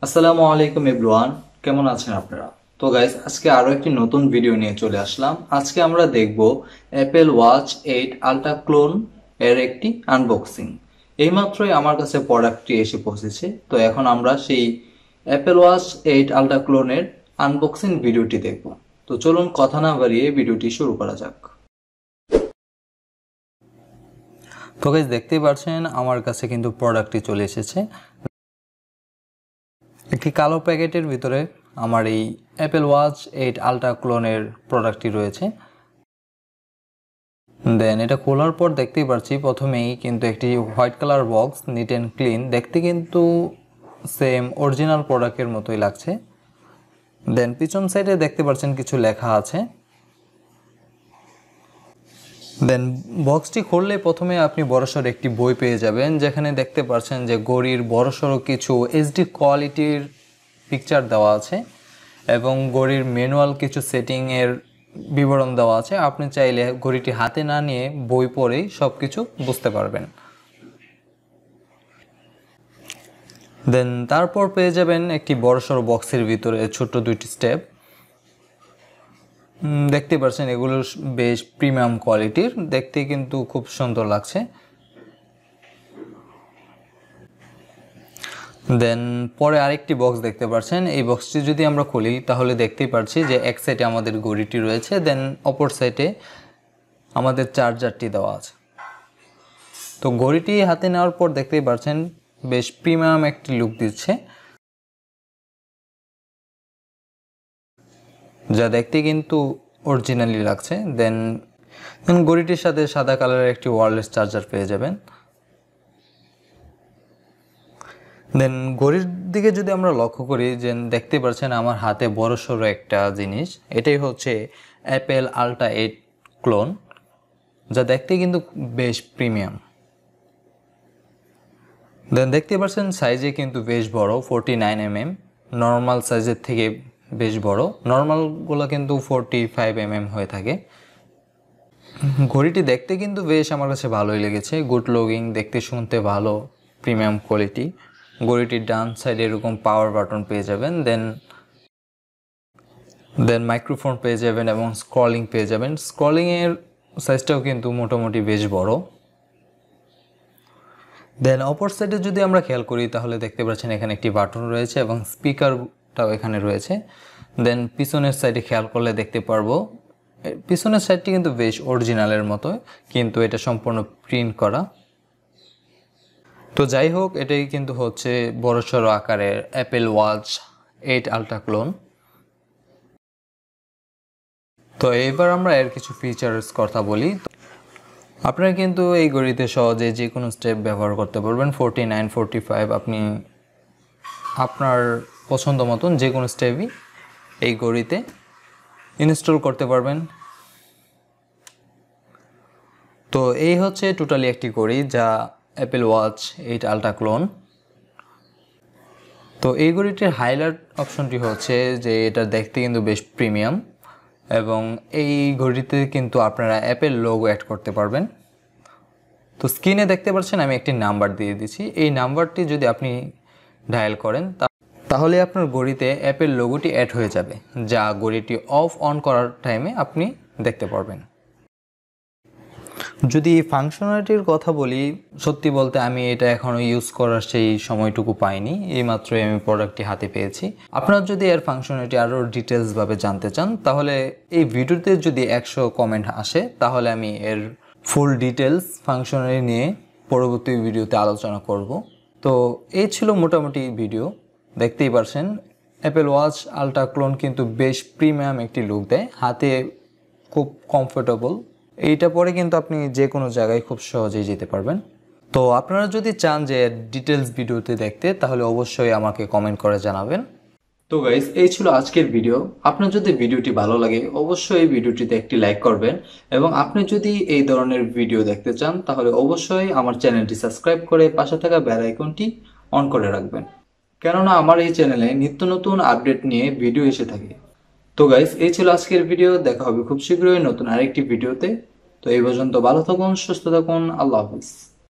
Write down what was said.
আসসালামু আলাইকুম এভরিওয়ান, কেমন আছেন আপনারা? তো গাইস, আজকে আরো একটি নতুন ভিডিও নিয়ে চলে আসলাম। আজকে আমরা দেখব অ্যাপেল ওয়াচ 8 আলট্রা ক্লোন এর একটি আনবক্সিং। এইমাত্রই আমার কাছে প্রোডাক্টটি এসে পৌঁছেছে। তো এখন আমরা সেই অ্যাপেল ওয়াচ 8 আলট্রা ক্লোনের আনবক্সিং ভিডিওটি দেখব। তো চলুন কথা না বাড়িয়ে ভিডিওটি শুরু করা যাক। তো গাইস, দেখতেই পাচ্ছেন আমার কাছে কিন্তু প্রোডাক্টটি চলে এসেছে। একটি কালো প্যাকেটের ভিতরে আমার এই অ্যাপেল ওয়াচ 8 আলট্রা ক্লোনের প্রোডাক্টটি রয়েছে। দেন এটা খোলার পর দেখতেই পাচ্ছি প্রথমেই কিন্তু একটি white colour box, neat and clean, দেখতে কিন্তু সেম অরিজিনাল প্রোডাক্টের মতোই লাগছে। দেন পিছন সাইডে দেখতে পাচ্ছেন কিছু লেখা আছে। দেন বক্সটি খুললে প্রথমে আপনি বড়সড় একটি বই পেয়ে যাবেন, যেখানে দেখতে পাচ্ছেন যে ঘড়ির বড়সড় কিছু এইচডি কোয়ালিটির পিকচার দেওয়া আছে এবং ঘড়ির ম্যানুয়াল কিছু সেটিংয়ের বিবরণ দেওয়া আছে। আপনি চাইলে ঘড়িটি হাতে না নিয়ে বই পড়েই সব কিছু বুঝতে পারবেন। দেন তারপর পেয়ে যাবেন একটি বড়সড় বক্সের ভিতরে ছোট্ট দুইটি স্টেপ। দেখতে পাচ্ছেন এগুলো বেশ প্রিমিয়াম কোয়ালিটির, দেখতে কিন্তু খুব সুন্দর লাগছে। দেন পরে আরেকটি বক্স দেখতে পাচ্ছেন। এই বক্সটি যদি আমরা খুলি তাহলে দেখতেই পাচ্ছি যে এক সাইডে আমাদের ঘড়িটি রয়েছে, দেন অপর সাইডে আমাদের চার্জারটি দেওয়া আছে। তো ঘড়িটি হাতে নেওয়ার পর দেখতেই পাচ্ছেন বেশ প্রিমিয়াম একটি লুক দিচ্ছে, যা দেখতে কিন্তু অরিজিনালি লাগছে। দেন ঘড়িটির সাথে সাদা কালারের একটি ওয়্যারলেস চার্জার পেয়ে যাবেন। দেন ঘড়ির দিকে যদি আমরা লক্ষ্য করি, যে দেখতে পাচ্ছেন আমার হাতে বড়সড় একটা জিনিস, এটাই হচ্ছে অ্যাপেল আলট্রা 8 ক্লোন, যা দেখতে কিন্তু বেশ প্রিমিয়াম। দেন দেখতে পাচ্ছেন সাইজে কিন্তু বেশ বড়, 49 mm, নর্মাল সাইজের থেকে বেশ বড়। নর্মালগুলো কিন্তু 45 mm হয়ে থাকে। ঘড়িটি দেখতে কিন্তু বেশ আমার কাছে ভালোই লেগেছে, গুড লুকিং, দেখতে শুনতে ভালো, প্রিমিয়াম কোয়ালিটি। ঘড়িটির ডান সাইডে এরকম পাওয়ার বাটন পেয়ে যাবেন, দেন মাইক্রোফোন পেয়ে যাবেন এবং স্ক্রলিং পেয়ে যাবেন। স্ক্রলিংয়ের সাইজটাও কিন্তু মোটামুটি বেশ বড়। দেন অপর সাইডে যদি আমরা খেয়াল করি তাহলে দেখতে পাচ্ছেন এখানে একটি বাটন রয়েছে এবং স্পিকারটাও এখানে রয়েছে। দেন পিছনের সাইডে খেয়াল করলে দেখতে পারবো পিছনের সাইডটি কিন্তু বেশ অরিজিনালের মতো, কিন্তু এটা সম্পূর্ণ প্রিন্ট করা। তো যাই হোক, এটাই কিন্তু হচ্ছে বড়সড় আকারের অ্যাপেল ওয়াচ 8 আলট্রা ক্লোন। তো এবার আমরা এর কিছু ফিচার্স কথা বলি। আপনারা কিন্তু এই ঘড়িতে সহজে যে কোনো স্টেপ ব্যবহার করতে পারবেন। 49, 45 আপনি আপনার পছন্দ মতন যে কোনো স্টেপই এই ঘড়িতে ইনস্টল করতে পারবেন। তো এই হচ্ছে টোটালি একটি ঘড়ি, যা অ্যাপেল ওয়াচ 8 আলট্রা ক্লোন। তো এই ঘড়িটির হাইলাইট অপশনটি হচ্ছে যে এটা দেখতে কিন্তু বেশ প্রিমিয়াম এবং এই ঘড়িতে কিন্তু আপনারা অ্যাপেল লোগো অ্যাড করতে পারবেন। তো স্ক্রিনে দেখতে পাচ্ছেন আমি একটি নাম্বার দিয়ে দিচ্ছি। এই নাম্বারটি যদি আপনি ডায়াল করেন তাহলে আপনার ঘড়িতে অ্যাপেল লোগোটি অ্যাড হয়ে যাবে, যা ঘড়িটি অফ অন করার টাইমে আপনি দেখতে পারবেন। যদি ফাংশনালিটির কথা বলি, সত্যি বলতে আমি এটা এখনও ইউজ করার সেই সময়টুকু পাইনি, এইমাত্রই আমি প্রোডাক্টটি হাতে পেয়েছি। আপনারা যদি এর ফাংশনালিটি আরও ডিটেলসভাবে জানতে চান তাহলে এই ভিডিওতে যদি 100 কমেন্ট আসে তাহলে আমি এর ফুল ডিটেলস ফাংশনালিটি নিয়ে পরবর্তী ভিডিওতে আলোচনা করব। তো এই ছিল মোটামুটি ভিডিও। দেখতেই পারছেন অ্যাপেল ওয়াচ আলট্রা ক্লোন কিন্তু বেশ প্রিমিয়াম একটি লুক দেয়, হাতে খুব কমফোর্টেবল। এইটা পরে কিন্তু আপনি যে কোনো জায়গায় খুব সহজেই যেতে পারবেন। তো আপনারা যদি চান যে ডিটেলস ভিডিওতে দেখতে তাহলে অবশ্যই আমাকে কমেন্ট করে জানাবেন। তো গাইস, এই ছিল আজকের ভিডিও। আপনার যদি ভিডিওটি ভালো লাগে অবশ্যই এই ভিডিওটিতে একটি লাইক করবেন এবং আপনি যদি এই ধরনের ভিডিও দেখতে চান তাহলে অবশ্যই আমার চ্যানেলটি সাবস্ক্রাইব করে পাশে থাকা বেল আইকনটি অন করে রাখবেন, কেননা আমার এই চ্যানেলে নিত্য নতুন আপডেট নিয়ে ভিডিও এসে থাকে। তো গাইস, এই ছিল আজকের ভিডিও। দেখা হবে খুব শীঘ্রই নতুন আরেকটি ভিডিওতে। তো এই পর্যন্ত ভালো থাকুন, সুস্থ থাকুন, আল্লাহ হাফিজ।